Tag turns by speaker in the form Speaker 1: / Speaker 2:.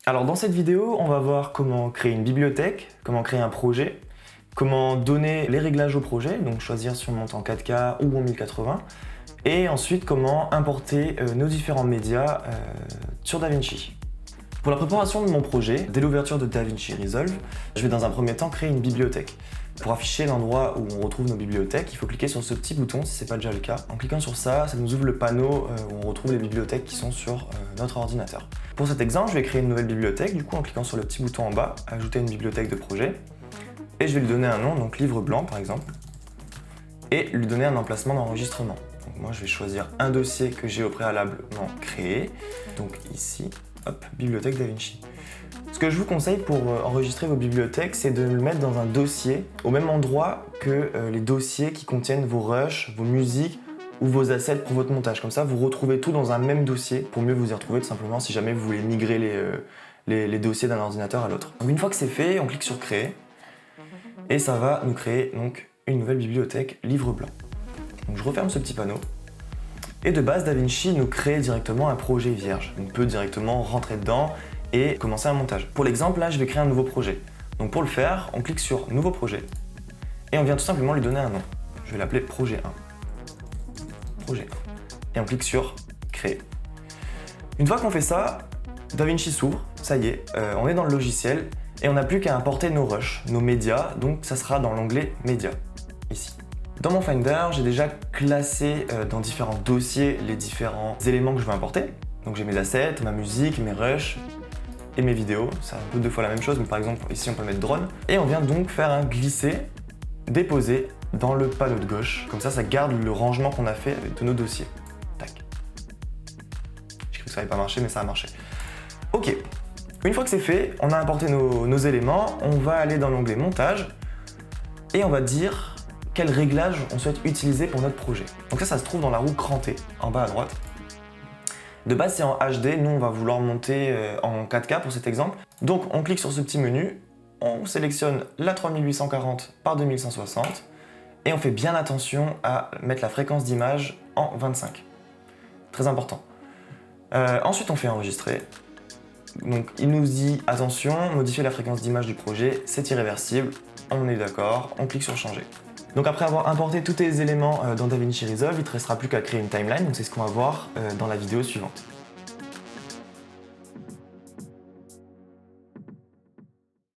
Speaker 1: Alors dans cette vidéo, on va voir comment créer une bibliothèque, comment créer un projet, comment donner les réglages au projet, donc choisir si on monte en 4K ou en 1080, et ensuite comment importer nos différents médias sur DaVinci. Pour la préparation de mon projet, dès l'ouverture de DaVinci Resolve, je vais dans un premier temps créer une bibliothèque. Pour afficher l'endroit où on retrouve nos bibliothèques, il faut cliquer sur ce petit bouton si ce n'est pas déjà le cas. En cliquant sur ça, ça nous ouvre le panneau où on retrouve les bibliothèques qui sont sur notre ordinateur. Pour cet exemple, je vais créer une nouvelle bibliothèque, du coup en cliquant sur le petit bouton en bas, ajouter une bibliothèque de projet, et je vais lui donner un nom, donc livre blanc par exemple, et lui donner un emplacement d'enregistrement. Donc moi je vais choisir un dossier que j'ai au préalablement créé, donc ici, hop, bibliothèque DaVinci. Ce que je vous conseille pour enregistrer vos bibliothèques, c'est de le mettre dans un dossier au même endroit que les dossiers qui contiennent vos rushs, vos musiques ou vos assets pour votre montage. Comme ça, vous retrouvez tout dans un même dossier pour mieux vous y retrouver tout simplement si jamais vous voulez migrer les dossiers d'un ordinateur à l'autre. Donc une fois que c'est fait, on clique sur Créer et ça va nous créer donc une nouvelle bibliothèque livre blanc. Donc je referme ce petit panneau. Et de base, DaVinci nous crée directement un projet vierge. On peut directement rentrer dedans et commencer un montage. Pour l'exemple, là, je vais créer un nouveau projet. Donc pour le faire, on clique sur Nouveau projet et on vient tout simplement lui donner un nom. Je vais l'appeler Projet 1. Projet 1. Et on clique sur Créer. Une fois qu'on fait ça, DaVinci s'ouvre, ça y est, on est dans le logiciel et on n'a plus qu'à importer nos rushs, nos médias, donc ça sera dans l'onglet Médias, ici. Dans mon Finder, j'ai déjà classé dans différents dossiers les différents éléments que je veux importer. Donc j'ai mes assets, ma musique, mes rushs et mes vidéos. C'est un peu deux fois la même chose, mais par exemple ici on peut mettre drone. Et on vient donc faire un glisser, déposer dans le panneau de gauche. Comme ça garde le rangement qu'on a fait de nos dossiers. Tac. J'ai cru que ça n'allait pas marcher, mais ça a marché. Ok. Une fois que c'est fait, on a importé nos éléments, on va aller dans l'onglet montage et on va dire quel réglage on souhaite utiliser pour notre projet. Donc ça se trouve dans la roue crantée, en bas à droite. De base, c'est en HD, nous on va vouloir monter en 4K pour cet exemple. Donc on clique sur ce petit menu, on sélectionne la 3840 par 2160 et on fait bien attention à mettre la fréquence d'image en 25. Très important. Ensuite on fait enregistrer. Donc il nous dit attention, modifier la fréquence d'image du projet, c'est irréversible, on est d'accord, on clique sur changer. Donc après avoir importé tous tes éléments dans DaVinci Resolve, il ne te restera plus qu'à créer une timeline, donc c'est ce qu'on va voir dans la vidéo suivante.